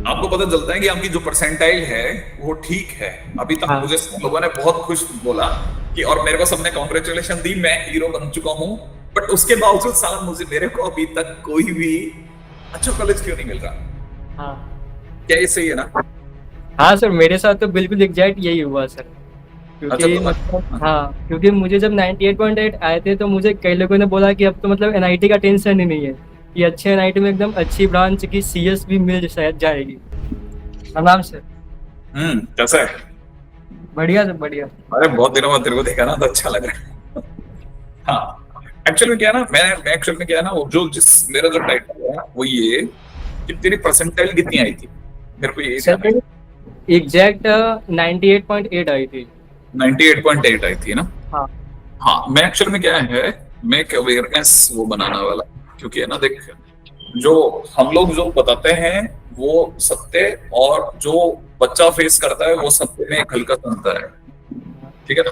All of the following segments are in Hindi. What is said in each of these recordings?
आपको पता चलता है कि आपकी जो परसेंटाइल है वो ठीक है। अभी तक हाँ मुझे सब लोगों ने बहुत खुश बोला कि, और मेरे को सबने कांग्रेचुलेशन दी, मैं हीरो बन चुका हूं। बट उसके बावजूद साला मुझे मेरे को अभी तक कोई भी अच्छा कॉलेज क्यों नहीं मिल रहा? हाँ क्या ये सही है ना? हाँ सर, मेरे साथ तो बिल्कुल एग्जैक्ट यही हुआ सर। अच्छा क्योंकि मतलब तुम्हारा। हाँ, क्योंकि मुझे जब 98.8 आए थे तो मुझे कई लोगों ने बोला कि अब तो मतलब एनआईटी का टेंशन ही नहीं है, कि अच्छे एनआईटी में एकदम अच्छी ब्रांच की सीएस भी मिल शायद जाएगी आराम से। कैसा है? बढ़िया सर बढ़िया। अरे बहुत दिनों बाद तेरे को देखा ना तो अच्छा लग रहा है। हाँ, एक्चुअली में क्या है ना, मैं एक्चुअल में क्या है ना, वो जो जिस मेरा जो टाइटल है वो ये कि तेरी परसेंटाइल कितनी आई थी, मेरे को ये सर जानना है। मेरी एग्जैक्ट 98.8 आई थी। 98.8 आई थी ना? हाँ हाँ, मैं एक्चुअल में क्या है, मैं एक अवेयरनेस वो बनाना वाला, क्योंकि है ना देख, जो हम लोग जो बताते हैं वो सत्य, और जो बच्चा फेस करता है वो सत्य में एक हल्का सा अंतर है। ठीक है ना?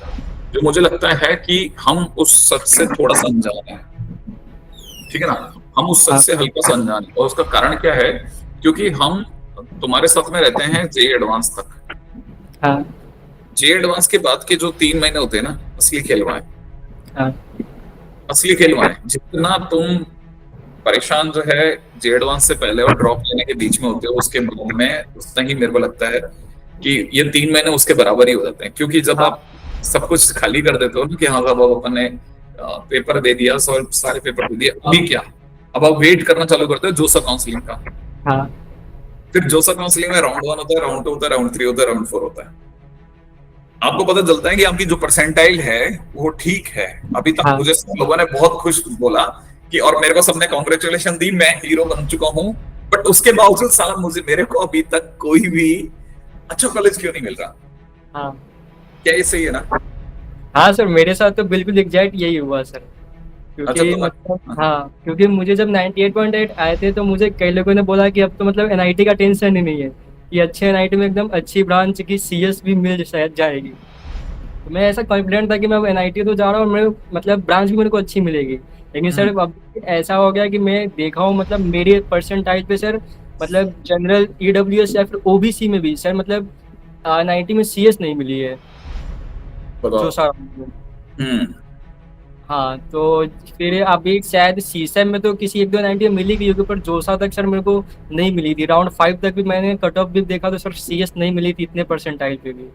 जो मुझे लगता है कि हम उस सच से थोड़ा सा अनजान है। ठीक है ना? हम उस सच हाँ से हल्का सा अनजान है, और उसका कारण क्या है? क्योंकि हम तुम्हारे साथ में रहते हैं जे एडवांस तक। हाँ जे एडवांस के बाद के जो 3 महीने होते हैं ना, असली खेलवा है। हाँ असली खेलवा है। जितना तुम परेशान जो है जे एडवांस से पहले और ड्रॉप लेने के बीच में होते हो, उसके बाद में उतना ही मेरे को लगता है कि ये 3 महीने उसके बराबर ही हो जाते हैं। क्योंकि जब हाँ आप सब कुछ खाली कर देते हो ना कि हाँ साहब अब अपन ने पेपर दे दिया, सारे पेपर दे दिए, अभी क्या? अब आप वेट करना चालू करते हो जोसा काउंसलिंग का। हाँ फिर जोसा काउंसलिंग में राउंड 1 होता है, राउंड 2 होता है, राउंड 3 होता है, राउंड 4 होता है। आपको पता चलता है कि आपकी जो परसेंटाइल है वो ठीक है। अभी तक हाँ मुझे सब लोगों ने बहुत खुश बोला कि, और मेरे को सबने कांग्रेचुलेशन दी, मैं हीरो बन चुका हूं। बट उसके बावजूद साला मुझे मेरे को अभी तक कोई भी अच्छा कॉलेज क्यों नहीं मिल रहा? हाँ क्या ये सही है ना? हाँ सर, मेरे साथ तो बिल्कुल एग्जैक्ट यही हुआ सर। अच्छा क्योंकि मतलब तुम्हारा। हाँ, क्योंकि मुझे जब 98.8 आए थे तो मुझे कई लोगों ने बोला कि अब तो मतलब एनआईटी का टेंशन ही नहीं है, कि अच्छे एनआईटी में एकदम अच्छी ब्रांच की सीएस भी मिल शायद जाएगी। तो मैं ऐसा कॉन्फिडेंट था कि मैं अब एनआईटी तो जा रहा हूँ, मेरे मतलब ब्रांच भी मेरे को अच्छी मिलेगी। लेकिन सर अब ऐसा हो गया कि मैं देखा हूँ मतलब मेरे परसेंटाइल पे सर, मतलब जनरल ईडब्ल्यूएस या फिर ओबीसी में भी सर मतलब 90 में सीएस नहीं मिली है जो बताओ। सर। हम्म। हाँ तो फिर अभी शायद सीसैम में तो किसी एक दो 90 मिली गई होगी, पर जोसा तक सर मेरे को नहीं मिली थी। राउंड 5 तक भी मैंने कट ऑफ भी देखा तो सर सीएस नहीं मिली थी इतने परसेंटाइल पे भी।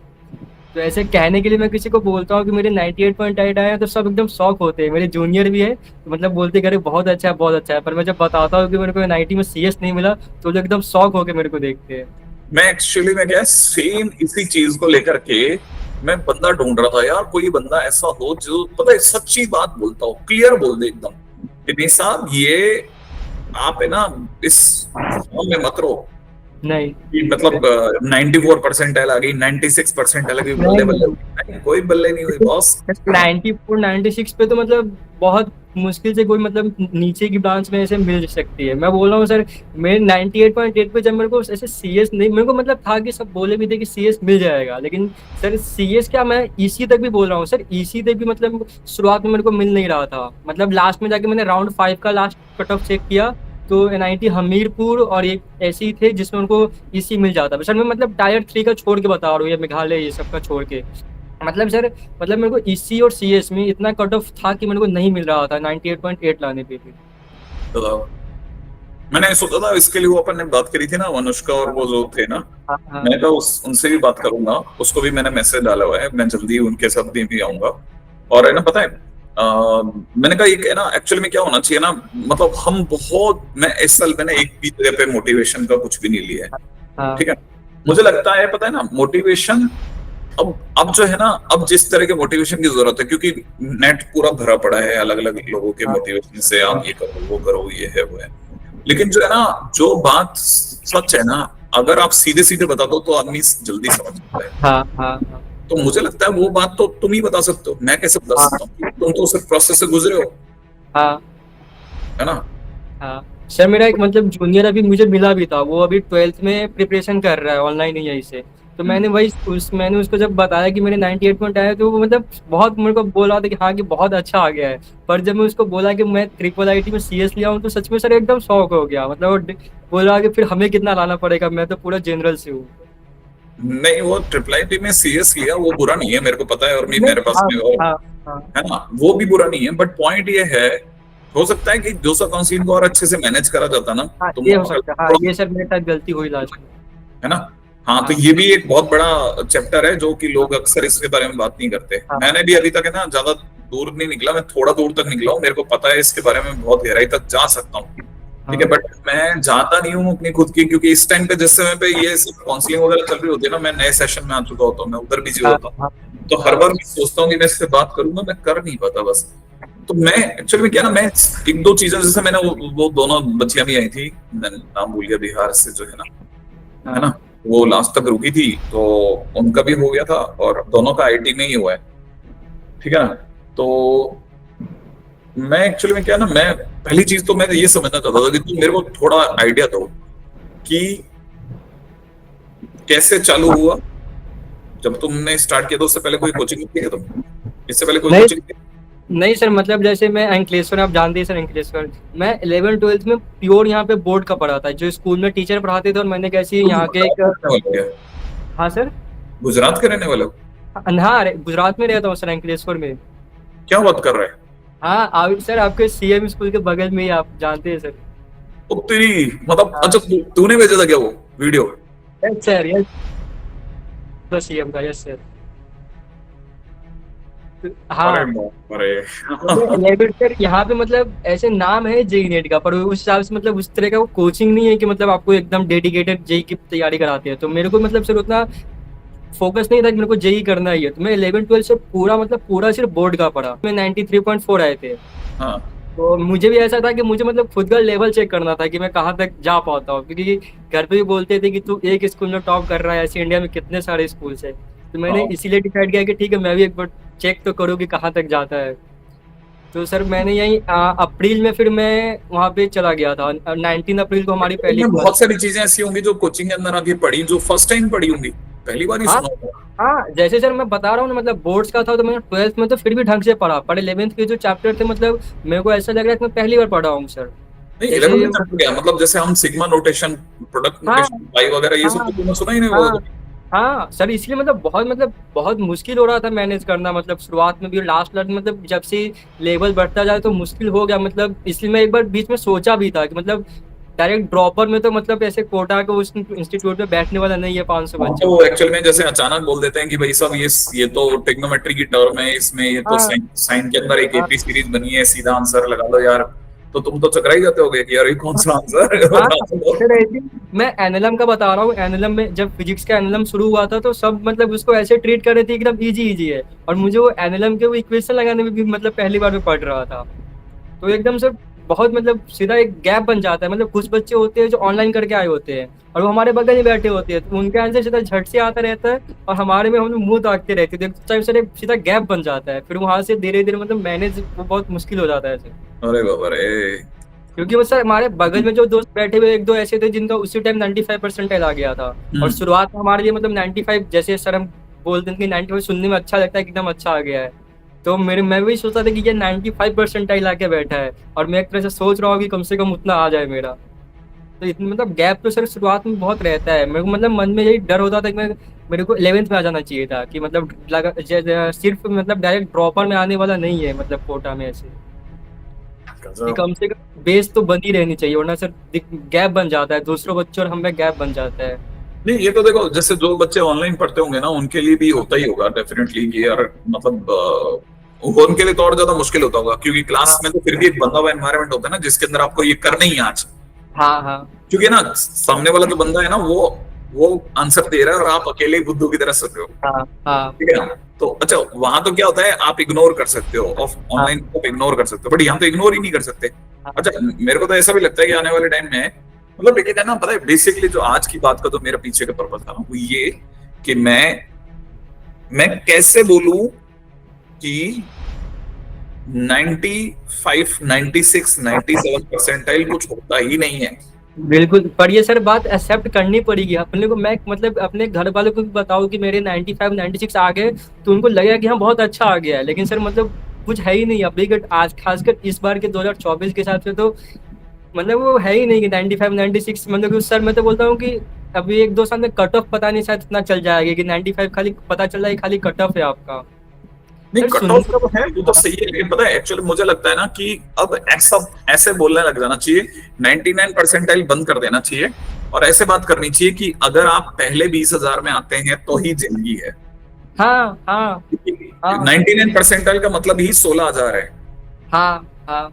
तो ऐसे कहने के लिए मैं किसी को बोलता हूँ कि मेरे 98.8 आए हैं तो सब एकदम शॉक होते हैं। मेरे जूनियर भी है तो मतलब बोलते करे बहुत अच्छा है बहुत अच्छा है, पर मैं जब बताता हूँ कि मेरे को 90 में सीएस नहीं मिला तो लोग एकदम शॉक होकर मेरे को देखते हैं। मैं एक्चुअली में क्या, सेम इसी चीज को लेकर के मैं बंदा ढूंढ रहा था यार, कोई बंदा ऐसा हो जो पता है सच्ची बात बोलता हो, क्लियर बोल दे एकदम कि नहीं साहब ये आप है ना, इस फॉर्म में मत रहो नहीं कि मतलब 94% आ गई, 96% आ गई, नहीं बल्ले बल्ले। नहीं, नहीं, कोई बल्ले नहीं हुई बॉस। 94 96 पे तो मतलब बहुत मुश्किल से कोई मतलब नीचे की ब्रांच में ऐसे मिल सकती है। मैं बोल रहा हूँ सर, मेरे 98.8 पे जब मेरे को ऐसे सीएस नहीं, मेरे को मतलब था कि सब बोले भी थे कि सीएस मिल जाएगा, लेकिन सर सीएस क्या, मैं ईसी तक भी बोल रहा हूँ सर, ईसी तक भी मतलब शुरुआत में मेरे को मिल नहीं रहा था। मतलब लास्ट में जाके मैंने राउंड 5 का लास्ट कट ऑफ चेक किया तो एनआईटी हमीरपुर और एक ऐसी ही थे जिसमें उनको ईसी मिल जाता। सर मैं मतलब टायर 3 का छोड़ के बता रहा हूँ, ये मेघालय ये सब का छोड़ के। मतलब सर, मतलब मेरे को ईसी और सीएस में इतना कट ऑफ था कि मेरे को नहीं मिल रहा था 98.8 लाने पे भी। तो मैंने सोचा था इसके लिए, वो अपन ने बात करी थी ना अनुष्का और वो जो थे ना, हाँ हाँ मैंने कहा उनसे भी बात करूंगा। उसको भी मैंने मैसेज डाला हुआ है, मैं जल्दी उनके साथ भी आऊंगा। और है ना पता है, मैंने कहा एक है ना, एक्चुअली में क्या होना चाहिए ना, मतलब हम बहुत, मैं इस साल मैंने एक भी जगह पे मोटिवेशन का कुछ भी नहीं लिया है। हाँ ठीक है? मुझे लगता है पता है ना, मोटिवेशन अब जो है ना, अब जिस तरह के मोटिवेशन की जरूरत है, क्योंकि नेट पूरा भरा पड़ा है अलग अलग लोगों के हाँ मोटिवेशन से, आप ये करो वो करो ये है वो है। लेकिन जो है ना, जो बात सच है ना, अगर आप सीधे सीधे बता दो तो आदमी जल्दी समझ जाता है। हाँ हाँ हाँ तो मुझे लगता है वो बात तो तुम ही बता सकते हो, मैं कैसे बता हाँ सकता हूँ? तुम तो सिर्फ प्रोसेस से गुजरे हो, हाँ है ना? हाँ सर, मेरा एक मतलब जूनियर अभी मुझे मिला भी था, वो अभी 12th में प्रिपरेशन कर रहा है ऑनलाइन ही यहीं से। तो मैंने उसको जब बताया कि मेरे 98 पॉइंट आए, तो वो मतलब बहुत मेरे को बोल रहा था कि हाँ कि बहुत अच्छा आ गया है। पर जब मैं उसको बोला कि मैं ट्रिपल आईटी में सीएस लिया हूँ, तो सच में सर एकदम शौक हो गया। मतलब बोल रहा कि फिर हमें कितना लाना पड़ेगा, मैं तो पूरा जनरल से हूँ। नहीं, वो ट्रिपल आईटी में सीएस लिया वो बुरा नहीं है, मेरे को पता है, और नहीं, मेरे पास हाँ में और हाँ हाँ है ना, वो भी बुरा नहीं है, बट पॉइंट ये है, हो सकता है कि दूसरा काउंसलिंग को और अच्छे से मैनेज करा जाता ना, हाँ, तो ये हो और सकता है। हाँ, थोड़ा, ये सर मेरे साथ गलती हुई लास्ट में। है ना। हाँ, तो हाँ ये भी एक बहुत बड़ा चैप्टर है जो कि लोग अक्सर इसके बारे में बात नहीं करते। हाँ मैंने भी अभी तक है ना ज्यादा दूर नहीं निकला, मैं थोड़ा दूर तक निकला हूँ, मेरे को पता है इसके बारे में, बहुत गहराई तक जा सकता हूँ। ठीक है, हाँ बट मैं जाता नहीं हूँ अपनी खुद की, क्योंकि इस टाइम पे जिस समय पे ये सब काउंसलिंग वगैरह चल रही होती है ना, मैं नए सेशन में आ चुका होता हूँ, मैं उधर बिजी हाँ होता हूँ। हाँ तो हर हाँ बार मैं सोचता हूँ कि मैं इससे बात करूंगा, मैं कर नहीं पाता बस। तो मैं एक्चुअली में क्या ना, मैं एक दो चीजें, जैसे मैंने वो दोनों बच्चियां भी आई थी, मैंने नाम भूल गया, बिहार से जो है ना, हाँ वो लास्ट तक रुकी थी, तो उनका भी हो गया था, और दोनों का आईटी में ही हुआ है। ठीक है ना। तो मैं एक्चुअली में क्या ना, मैं पहली चीज तो मैं ये समझना चाहता था कि तुम मेरे को थोड़ा आइडिया दो कि कैसे चालू हुआ, जब तुमने स्टार्ट किया तो उससे पहले कोई कोचिंग थी क्या तुम, इससे पहले कोई नहीं कोचिंग थी? नहीं सर, मतलब जैसे मैं अंकलेश्वर, आप जानते हैं सर अंकलेश्वर, मैं 11 12th में प्योर यहाँ पे बोर्ड का पढ़ा था, जो स्कूल में टीचर पढ़ाते थे, और मैंने कैसी तुम यहाँ के गुजरात एक। के रहने वाले हो क्या? हाँ सर। गुजरात के रहने वाले हो? हाँ गुजरात में रहता हूँ सर, अंकलेश्वर में। क्या बात कर रहे हैं? हाँ सर, आपके सीएम स्कूल के बगल में ही, आप जानते हैं सर। ओ तेरी, मतलब हाँ अच्छा, तूने भेजा था क्या वो video? Yes sir, yes, CM का, यस सर। अरे हाँ, बाप रे। तो मैं 11 सर यहाँ पे, मतलब ऐसे नाम है जेई नेट का, पर उस हिसाब से मतलब उस तरह का वो कोचिंग नहीं है कि मतलब आपको एकदम डेडिकेटेड जेई की तैयारी कराते हैं। तो मेरे को मतलब सर उतना फोकस नहीं था कि मेरे को जेई करना ही है। तो मैं 11 12 से पूरा, मतलब पूरा सिर्फ बोर्ड का पढ़ा। मैं 93.4 आए थे। हाँ तो मुझे भी ऐसा था कि मुझे मतलब खुद का लेवल चेक करना था कि मैं कहाँ तक जा पाता हूँ, क्योंकि घर पे भी बोलते थे कि तू एक स्कूल में टॉप कर रहा है, ऐसे इंडिया में कितने सारे स्कूल्स है। तो मैंने हाँ। इसीलिए डिसाइड किया कि ठीक है, मैं भी एक बार चेक तो करूँ कि कहाँ तक जाता है। तो सर मैंने यही अप्रैल में फिर मैं वहाँ पे चला गया था। 19 अप्रैल को हमारी पहली में क्लास। बहुत सारी चीजें ऐसी होंगी जो कोचिंग के अंदर आके पढ़ी, जो फर्स्ट टाइम पढ़ी होंगी, पहली बार ही हाँ सुना होगा। हाँ, जैसे सर मैं बता रहा हूँ ना, मतलब बोर्ड्स का था, तो मैंने 12th में तो फिर भी ढंग से पढ़ा, पर 11th के जो चैप्टर थे, मतलब मेरे को ऐसा लग रहा है कि मैं पहली बार पढ़ा हूँ सर। नहीं, जैसे 11 में चल गया, मतलब जैसे हम सिग्मा नोटेशन, प्रोडक्ट हाँ नोटेशन, पाई वगैरह, ये सब हाँ तो तुमने सुना ही नहीं हाँ होगा। हाँ सर, इसलिए मतलब बहुत मुश्किल हो रहा था मैनेज करना, मतलब शुरुआत में भी, लास्ट लास्ट मतलब जब से लेवल बढ़ता जाए तो मुश्किल हो गया। मतलब इसलिए मैं एक बार बीच में सोचा भी था कि मतलब डायरेक्ट ड्रॉपर में तो मतलब ऐसे कोटा के उस इंस्टीट्यूट में बैठने वाला नहीं है 500 हम बच्चे तो को। एक्चुअल में जैसे अचानक बोल देते हैं कि भाई साहब ये तो टेक्नोमेट्री की टर्म है, इसमें ये तो हाँ साइन साइन के अंदर एक हाँ एपी सीरीज बनी है, सीधा आंसर लगा लो यार। तो तुम तो चकरा ही जाते होगे कि यार ये कौन सा आंसर है, हाँ बता तो दो। सर, ऐसे मैं एनएलएम का बता रहा हूँ। एनएलएम में जब फिजिक्स का एनएलएम शुरू हुआ था, तो सब मतलब उसको ऐसे ट्रीट कर रहे थे एकदम इजी इजी है, और मुझे वो एनएलएम के वो इक्वेशन लगाने में भी मतलब पहली बार में पढ़ रहा था। तो एकदम से बहुत मतलब सीधा एक गैप बन जाता है। मतलब कुछ बच्चे होते हैं जो ऑनलाइन करके आए होते हैं, और वो हमारे बगल में बैठे होते हैं, तो उनके आंसर सीधा झट से आता रहता है, और हमारे में हम लोग मुंह ताकते रहते हैं। तो टाइम सर एक सीधा गैप बन जाता है, फिर वहां से धीरे धीरे मतलब मैनेज वो बहुत मुश्किल हो जाता है सर। अरे बाबा रे। क्योंकि वो सर हमारे बगल में जो दोस्त बैठे हुए एक दो ऐसे थे जिनका उसी टाइम 95% आ गया था। और हम्म। शुरुआत में हमारे लिए मतलब 95, जैसे सर हम बोलते हैं कि 95 सुनने में अच्छा लगता है कि एकदम अच्छा आ गया है। तो मैं भी सोचता था कि ये 95% आके बैठा है, और मैं एक तरह से सोच रहा हूँ कि कम से कम उतना आ जाए मेरा। तो इतनी मतलब गैप तो सर शुरुआत में बहुत रहता है। मेरे को मतलब मन में यही डर होता था कि मेरे को 11th में आ जाना चाहिए था, कि मतलब सिर्फ मतलब डायरेक्ट ड्रॉपर में आने वाला नहीं है, मतलब कोटा में ऐसे कि गजब। कम से कम बेस तो बनी रहनी चाहिए, वरना सर गैप बन जाता है, दूसरों बच्चों और हमें गैप बन जाता है। नहीं, ये तो देखो, जैसे जो बच्चे ऑनलाइन पढ़ते होंगे ना, उनके लिए भी होता ही होगा डेफिनेटली कि यार, मतलब उनके लिए तो और ज्यादा मुश्किल होता होगा, क्योंकि क्लास हाँ में तो फिर भी एक बंधा हुआ एनवायरनमेंट होता है ना, जिसके अंदर आपको ये करना ही है आज। हाँ हाँ क्योंकि ना, सामने वाला जो बंदा है ना, वो आंसर दे रहा है, और आप अकेले ही बुद्धू की तरह सोते हो। हाँ हाँ ठीक है ना। तो अच्छा, वहां तो क्या होता है, आप इग्नोर कर सकते हो, ऑफ हाँ ऑनलाइन आप इग्नोर कर सकते हो, बट यहाँ तो इग्नोर ही नहीं कर सकते। हाँ अच्छा, मेरे को तो ऐसा भी लगता है कि आने वाले टाइम में, मतलब लेकिन है ना, पता है बेसिकली जो आज की बात का जो मेरा पीछे का पर्पस था ना, वो ये कि मैं कैसे बोलूं कि 95 96 97 परसेंटाइल कुछ होता ही नहीं है। बिल्कुल, पर ये सर बात एक्सेप्ट करनी पड़ेगी अपने को। मैं मतलब अपने घर वालों को भी बताऊँ कि मेरे 95 96 आ गए, तो उनको लगेगा कि हाँ बहुत अच्छा आ गया है, लेकिन सर मतलब कुछ है ही नहीं अभी के आज, खासकर इस बार के 2024 के हिसाब से तो मतलब वो है ही नहीं कि 95 96। मतलब कि सर मैं तो बोलता हूँ कि अभी 1 2 साल में कट ऑफ पता नहीं शायद इतना चल जाएगा कि 95 खाली पता चल रहा है खाली कट ऑफ है आपका। नहीं, सर कट सुनने ऑफ का तो है, वो तो सही है, लेकिन पता है एक्चुअली मुझे लगता है ना कि अब ऐसा ऐसे बोलने लग जाना चाहिए, 99 परसेंटाइल बंद कर देना चाहिए, और ऐसे बात करनी चाहिए कि अगर आप पहले 20,000 में आते हैं तो ही जिंदगी है। हाँ हाँ हाँ 99 परसेंटाइल का मतलब ही 16,000 है। हाँ हाँ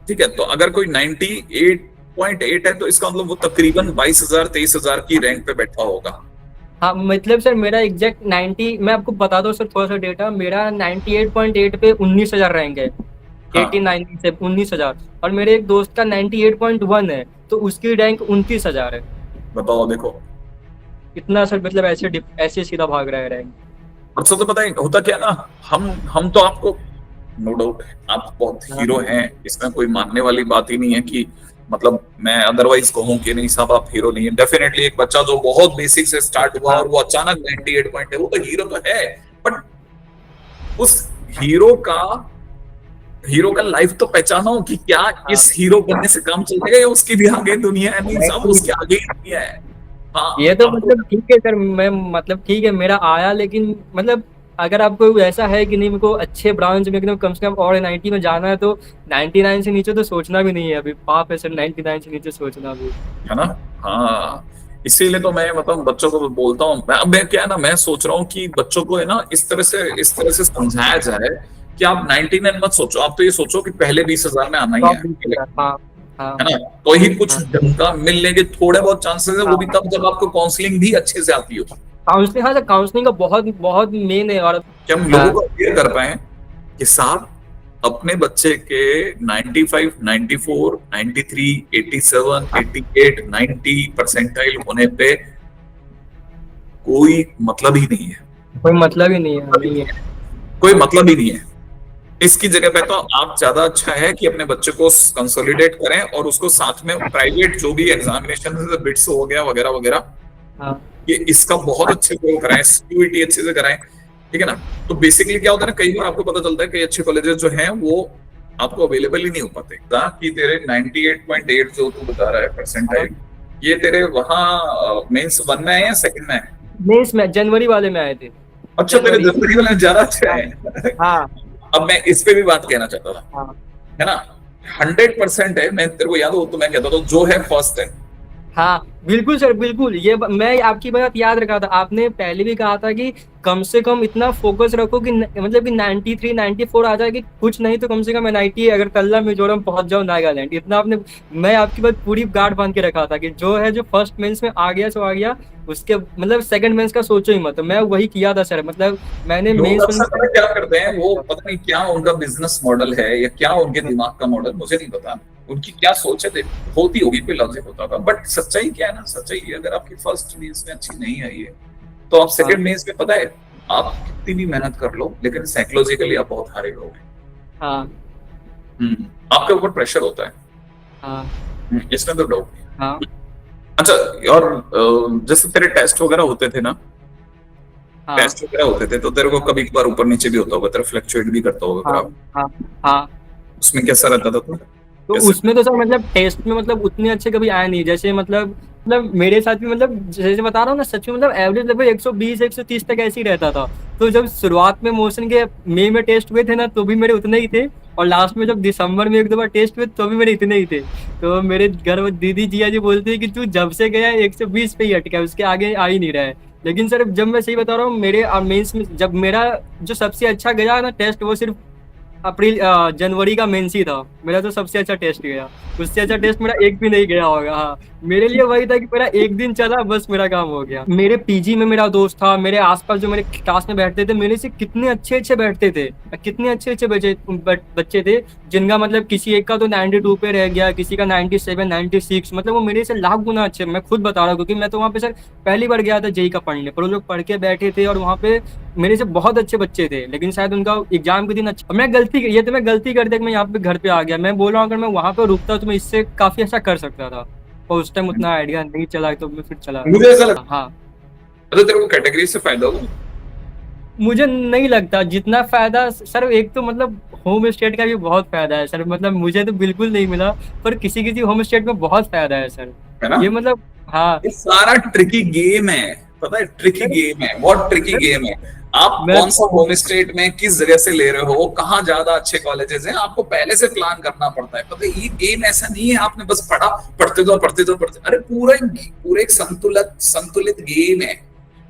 ठीक है, तो अगर कोई 98.8 है तो इसका मतलब वो तकरीबन 22,000 23,000 की रैंक पे बैठा होगा। हाँ। मतलब सर मेरा एग्जैक्ट 90, मैं आपको बता दूं सर थोड़ा सा डेटा, मेरा 98.8 पे 19,000 रैंक है। हाँ 89 से 19,000। और मेरे एक दोस्त का 98.1 है, तो उसकी रैंक 29,000 है। बताओ, देखो। इतना सर मतलब ऐसे सीधा भाग रहा है रैंक। और सब तो पता है होता क्या ना, हम तो आपको, नो डाउट आप बहुत हाँ हीरो हैं, इसमें कोई मानने वाली बात ही नहीं है कि मतलब मैं अदरवाइज कहूं कि नहीं साहब आप हीरो नहीं है। डेफिनेटली एक बच्चा जो बहुत बेसिक से स्टार्ट हुआ हाँ और वो अचानक 98 पॉइंट है, वो तो हीरो तो है। बट उस हीरो का हीरो का लाइफ तो पहचानो कि क्या हाँ। इस हीरो बनने से काम चलेगा या उसकी भी आगे दुनिया है। नहीं साहब, नहीं, उसके आगे ही दुनिया है। ये हाँ तो आपको, मतलब ठीक है सर, मैं मतलब ठीक है मेरा आया, लेकिन मतलब अगर आपको ऐसा है कि नहीं मेरे को अच्छे ब्रांच में एकदम कम से कम और 90 में जाना है, तो 99 से नीचे तो सोचना भी नहीं है अभी, पाप है सर 99 से नीचे सोचना भी। है ना। हाँ, इसीलिए तो मैं मतलब बच्चों को बोलता हूँ, मैं क्या है ना, मैं सोच रहा हूँ कि बच्चों को है ना इस तरह से समझाया जाए कि आप 99 मत सोचो, आप तो ये सोचो कि पहले 20,000 में आना ही टॉप है। 20,000। हाँ हाँ है ना, तो ही कुछ हाँ ढंग का मिलने के थोड़े बहुत चांसेस है, वो भी हाँ। तब जब आपको काउंसलिंग भी अच्छे से आती हो, काउंसलिंग, हाँ सर काउंसलिंग का बहुत बहुत मेन है। और कि हम लोगों हाँ को क्लियर कर पाए कि साहब अपने बच्चे के 95 94 93 87 88 90 परसेंटाइल होने पे कोई मतलब ही नहीं है। कोई मतलब ही नहीं है, नहीं है। कोई मतलब ही नहीं है। इसकी जगह पे तो आप ज्यादा अच्छा है कि अपने बच्चे को कंसोलिडेट करें और उसको साथ में प्राइवेट जो भी एग्जामिनेशन बिट्स हो गया वगैरह वगैरह, हाँ ये इसका बहुत अच्छे से वो कराएं, सीयूईटी अच्छे से कराएं। ठीक है ना। तो बेसिकली क्या होता है ना, कई बार आपको पता चलता है कई अच्छे कॉलेजेस जो हैं वो आपको अवेलेबल ही नहीं हो पाते, कि तेरे 98.8 जो तू बता रहा है हाँ। परसेंटाइल, ये तेरे वहाँ मेंस वन में है या सेकंड में है? मेंस में जनवरी वाले में आए थे। अच्छा, तेरे जनवरी। जनवरी वाले में ज्यादा अच्छा हाँ है। हाँ अब मैं इस पे भी बात कहना चाहता था, हाँ है ना। 100% है, मैं तेरे को याद हो तो मैं कहता था जो है फर्स्ट है। हाँ। बिल्कुल सर बिल्कुल, मैं आपकी बात याद रखा था, आपने पहले भी कहा था कि कम से कम इतना फोकस रखो कि मतलब कि 93 94 आ जाए, कि कुछ नहीं तो कम से कम एनआईटी अगर तल्ला मिजोरम पहुंच जाओ, नागालैंड इतना आपने। मैं आपकी बात पूरी गार्ड बांध के रखा था कि जो है जो फर्स्ट मेंस में आ गया सो आ गया, उसके मतलब सेकंड मेंस का सोचो ही मत। मैं वही किया था सर, मतलब मैंने लोग मेंस अक्सर पता है क्या करते हैं, वो पता नहीं क्या उनका बिजनेस मॉडल है या क्या उनके दिमाग का मॉडल, मुझे नहीं पता उनकी क्या सोच है, होती होगी कोई लॉजिक होता होगा, बट सच्चाई क्या है ना, सच्चाई ये, अगर आपकी फर्स्ट मीन्स में अच्छी नहीं आई है तो आप हाँ सेकंड मीन्स में, पता है, आप कितनी भी मेहनत कर लो लेकिन साइकोलॉजिकली आप बहुत हारे रहोगे। हाँ आपके ऊपर प्रेशर होता है। हाँ इसमें तो डाउट नहीं हाँ है। अच्छा, और जैसे तेरे टेस्ट वगैरह होते थे ना, हाँ टेस्ट वगैरह होते थे तो तेरे को कभी कभार ऊपर नीचे भी होता होगा, तेरा फ्लक्चुएट भी करता होगा हाँ ग्राफ, हाँ हाँ। उसमें कैसा रहता था तो तो कैसे? उसमें तो सर मतलब टेस्ट में मतलब उतने अच्छे कभी आए नहीं, जैसे मतलब मेरे साथ भी मतलब जैसे बता रहा हूँ ना, सच में मतलब एवरेज लगभग 120 130 तक ऐसे ही रहता था। तो जब शुरुआत में मोशन के मई में टेस्ट हुए थे ना, तो भी मेरे उतने ही थे। और लास्ट में जब दिसंबर में 1 2 बार टेस्ट हुए तो भी मेरे इतने ही थे। तो मेरे घर में दीदी जिया जी बोलते हैं कि तू जब से गया 120 पे ही अटका है, उसके आगे आ ही नहीं रहा है। लेकिन सर जब मैं सही बता रहा हूँ, मेरे मेंस में जब मेरा जो सबसे अच्छा गया ना टेस्ट, वो सिर्फ जनवरी का मेंस ही था। मेरा तो सबसे अच्छा टेस्ट गया। उससे अच्छा टेस्ट मेरा एक भी नहीं गया होगा। हाँ, मेरे लिए वही था कि मेरा एक दिन चला बस मेरा काम हो गया। मेरे पीजी में मेरा दोस्त था, मेरे आसपास जो मेरे क्लास में बैठते थे मेरे से कितने अच्छे अच्छे बैठते थे, कितने अच्छे अच्छे बच्चे थे, जिनका मतलब किसी एक का तो 92 पे रह गया, किसी का 97 96, मतलब वो मेरे से लाख गुना अच्छे। मैं खुद बता रहा हूँ क्योंकि मैं तो वहाँ पे सर पहली बार गया था जेई का पढ़ने, पर वो लोग पढ़ के बैठे थे और वहाँ पे मेरे से बहुत अच्छे बच्चे थे, लेकिन शायद उनका एग्जाम के दिन अच्छा, मैं गलती, मैं गलती कर दिया कि मैं यहाँ पे घर पे आ गया। मैं बोल रहा हूँ अगर मैं वहां पे रुकता तो मैं इससे काफी अच्छा कर सकता था। और उस टाइम उतना आइडिया नहीं चला तो मैं फिर चला। मुझे ऐसा लगता हाँ, है तेरे को कैटेगरी से फायदा होगा। मुझे नहीं लगता जितना फायदा सर, एक तो मतलब होम स्टेट का भी बहुत फायदा है सर, मतलब मुझे तो बिल्कुल नहीं मिला, पर किसी किसी होम स्टेट में बहुत फायदा है सर। है ना। ये मतलब हाँ ये सारा ट्रिकी गेम है, पता है, ट्रिकी सर, गेम है, बहुत ट्रिकी सर गेम है। आप मैं कौन सा होम स्टेट में किस जगह से ले रहे हो, कहाँ ज्यादा अच्छे कॉलेजेस हैं, आपको पहले से प्लान करना पड़ता है। पता है ये गेम ऐसा नहीं है आपने बस पढ़ा, पढ़ते जाओ पढ़ते जाओ पढ़ते, अरे पूरा एक संतुलित संतुलित गेम है।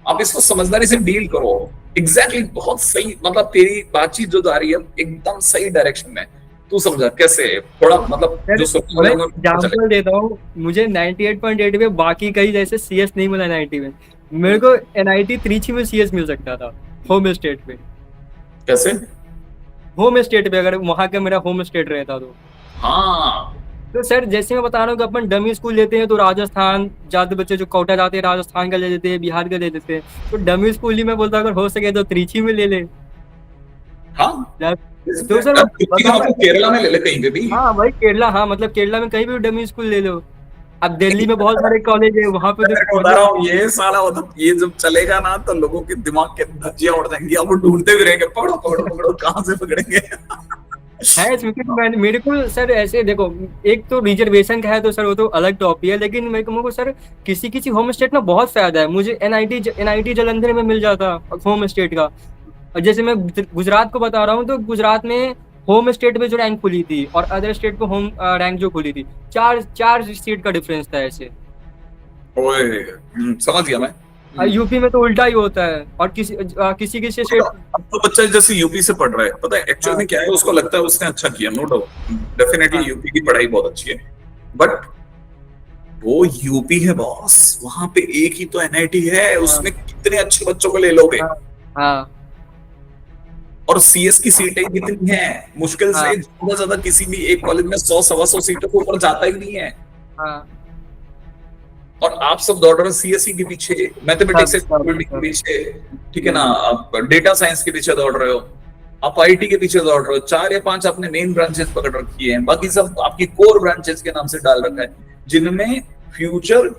आप इसको समझदारी से डील करो। एग्जैक्टली बहुत सही, मतलब तेरी बातचीत जो जा रही है एकदम सही डायरेक्शन में। तू समझा कैसे, थोड़ा मतलब सर जो सुनने वाले मैं होंगे उनको पता चले। एग्जाम्पल देता हूँ, मुझे 98.8 में बाकी कहीं जैसे सीएस नहीं मिला 90 में, मेरे को एनआईटी त्रिची में सीएस मिल सकता था होम स्टेट पे। कैसे। होम स्टेट पे अगर वहां का मेरा होम स्टेट रहता हाँ तो सर जैसे मैं बता रहा हूँ कि अपन डमी स्कूल लेते हैं तो राजस्थान ज्यादा बच्चे जो कोटा जाते हैं राजस्थान का ले लेते हैं, बिहार का ले लेते हैं, तो डमी स्कूल ही मैं बोलता अगर हो सके तो त्रिची में ले ले। हाँ। तो सर मैं त्रिची का बता रहा मतलब केरला में ले ले कहीं पे भी। हाँ भाई केरला, हाँ मतलब केरला में कहीं भी डमी स्कूल ले लो। अब दिल्ली में बहुत सारे कॉलेज है वहां पे मैं तेरे को तो बता रहा मतलब हूँ ये साला, मतलब ये जब चलेगा ना तो लोगों के दिमाग के धज्जियां उड़ जाएंगी, अब वो ढूंढते भी रहेंगे, पकड़ो पकड़ो पकड़ो कहाँ से पकड़ेंगे। है क्योंकि मेरे को सर ऐसे देखो, एक तो रिजर्वेशन का है तो सर वो तो अलग टॉपिक है, लेकिन मेरे को सर किसी किसी होम स्टेट में बहुत फायदा है। मुझे एनआईटी जालंधर में मिल जाता होम स्टेट का। और जैसे मैं गुजरात को बता रहा हूँ तो गुजरात में होम स्टेट में जो रैंक खुली थी और अदर स्टेट में होम रैंक जो खुली थी, चार चार सीट का डिफरेंस था ऐसे। ओए समझ गया मैं। यूपी में तो उल्टा ही होता है, और किसी किसी स्टेट। अब तो बच्चा जैसे यूपी से पढ़ रहा है, पता है एक्चुअल हाँ में क्या है, उसको लगता है उसने अच्छा किया, नो डाउट, डेफिनेटली हाँ यूपी की पढ़ाई बहुत अच्छी है, बट वो यूपी है बॉस, वहां पे एक ही तो एनआईटी है, हाँ उसमें कितने अच्छे बच्चों को ले लोगे। हाँ हाँ और सीएस की सीटें कितनी हैं, मुश्किल हाँ से ज्यादा ज्यादा किसी भी एक कॉलेज में 100 सवा 100 सीटों के ऊपर जाता ही नहीं है। हाँ और आप सब दौड़ रहे हो सीएसई के पीछे, मैथमेटिक्स सब एंड सब के सब पीछे, ठीक है ना, आप डेटा साइंस के पीछे दौड़ रहे हो, आप आईटी के पीछे दौड़ रहे हो, 4 या 5 आपने मेन ब्रांचेस पकड़ रखी है, बाकी सब आपकी कोर ब्रांचेस के नाम से डाल रखा है, जिनमें फ्यूचर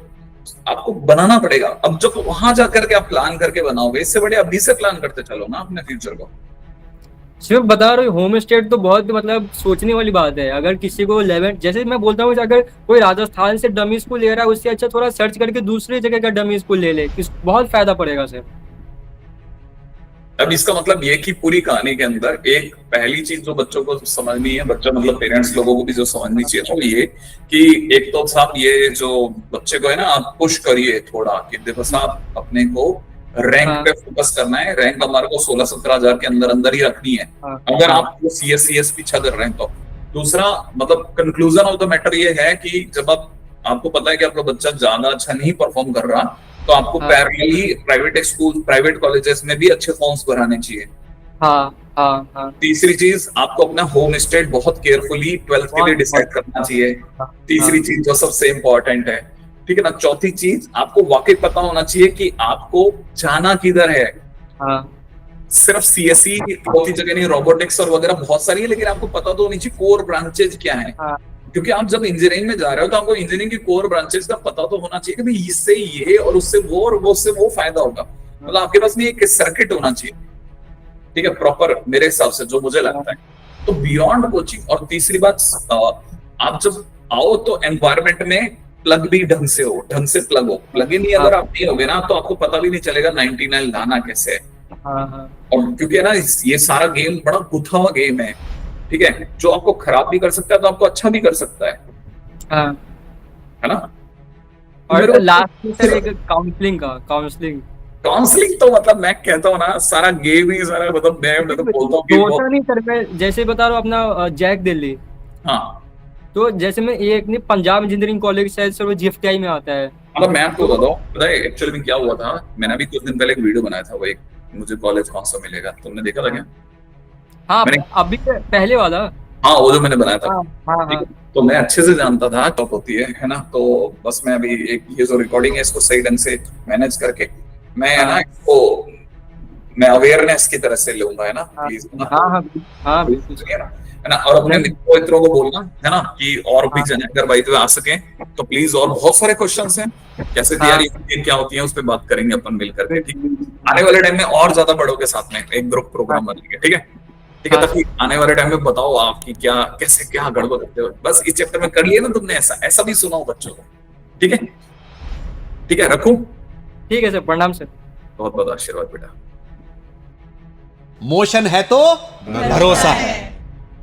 आपको बनाना पड़ेगा। अब जब वहां जाकर के आप प्लान करके बनाओगे, इससे बड़े अभी से प्लान करते चलो ना अपने फ्यूचर को। सिर्फ बता रहे हो होम स्टेट तो बहुत मतलब सोचने वाली बात है। अगर किसी को 11 जैसे मैं बोलता हूँ कि अगर कोई राजस्थान से डमी स्कूल ले रहा है उससे अच्छा थोड़ा सर्च करके दूसरी जगह का डमी स्कूल ले ले, बहुत फायदा पड़ेगा सर। अब इसका मतलब ये कि पूरी कहानी के अंदर एक पहली चीज जो बच्चों को समझनी है, बच्चा मतलब पेरेंट्स लोगों को भी जो समझनी चाहिए वो ये कि एक तो साहब ये जो बच्चे को है ना, आप पुश करिए थोड़ा कि देखो साहब अपने को रैंक हाँ पे फोकस करना है, रैंक हमारे को 16-17 हजार के अंदर अंदर ही रखनी है, हाँ अगर हाँ आप सीएस पीछा कर रहे हैं तो। दूसरा मतलब कंक्लूजन ऑफ द मैटर ये है कि जब आपको पता है कि आपका बच्चा ज्यादा अच्छा नहीं परफॉर्म कर रहा, तो आपको हाँ parallelly private school private colleges में भी अच्छे फॉर्म्स भराने चाहिए। हाँ हाँ हाँ तीसरी चीज, आपको अपना होम स्टेट बहुत केयरफुली 12th के लिए बहुत डिसाइड बहुत करना चाहिए। हाँ तीसरी हाँ चीज जो सबसे इंपॉर्टेंट है, ठीक है ना, चौथी चीज आपको वाकई पता होना चाहिए कि आपको जाना किधर है। हाँ सिर्फ सीएसई बहुत ही जगह नहीं, रोबोटिक्स और वगैरह बहुत सारी है, लेकिन आपको पता तो होनी चाहिए कोर ब्रांचेज क्या है। हाँ क्योंकि आप जब इंजीनियरिंग में जा रहे हो तो आपको इंजीनियरिंग की कोर ब्रांचेस का पता तो होना चाहिए कि भाई इससे ये और उससे वो और वो उससे वो फायदा होगा, मतलब आपके पास में एक सर्किट होना चाहिए, ठीक है, प्रॉपर, मेरे हिसाब से जो मुझे लगता है। तो बियॉन्ड कोचिंग, और तीसरी बात, आप जब आओ तो एनवायरमेंट में प्लग भी ढंग से हो, ढंग से प्लग हो, प्लग इन अगर आप नहीं होगे ना तो आपको पता भी नहीं चलेगा 99 लाना कैसे है। हाँ हाँ और क्योंकि है ना ये सारा गेम बड़ा गुथा हुआ गेम है, ठीक है, जो आपको खराब भी कर सकता है तो आपको अच्छा भी कर सकता हाँ। है ना। तो मेरे और को लास्ट में सर एक काउंसलिंग काउंसलिंग तो मतलब मैं कहता हूँ ना सारा गेम ही सारा, मतलब मैं तो बोलता हूँ कि होता नहीं सर, मैं जैसे बता रहा हूँ अपना जैक दिल्ली, हाँ, तो जैसे मैं एक नहीं पंजाब इंजीनियरिंग कॉलेज शायद सर वो जीएफटीआई में आता है। मतलब मैं आपको तो बताऊँ, पता है एक्चुअली में क्या हुआ था, मैंने अभी कुछ दिन पहले एक वीडियो बनाया था, वो एक मुझे कॉलेज कौन सा मिलेगा, तुमने देखा था क्या। हाँ मैंने, अभी पहले वाला। हाँ वो जो मैंने बनाया था, हाँ हाँ ठीक हाँ है, तो मैं अच्छे से जानता था टॉप होती है ना, तो बस मैं अभी एक ये जो रिकॉर्डिंग है इसको सही ढंग से मैनेज करके मैं है ना हाँ इसको मैं अवेयरनेस की तरह से लूंगा, है ना हाँ प्लीज, हाँ हाँ हाँ बिल्कुल। सुनिए ना। है ना, और अपने मित्रों को बोलना है ना कि और भी जने अगर भाई तो आ सके तो प्लीज। और बहुत सारे क्वेश्चंस हैं, कैसे तैयारी होती है, क्या होती है, उस पर बात करेंगे अपन मिल करके, ठीक है। आने वाले टाइम में और ज्यादा बड़ों के साथ में एक ग्रुप प्रोग्राम बनेंगे, ठीक है। ठीक है, हाँ। तभी आने वाले टाइम में बताओ आपकी क्या कैसे क्या गड़बड़ करते हो, बस इस चैप्टर में कर लिए ना तुमने, ऐसा ऐसा भी सुनाओ बच्चों को, ठीक है। ठीक है, रखूं। ठीक है सर, प्रणाम सर। बहुत बहुत आशीर्वाद बेटा। मोशन है तो भरोसा है।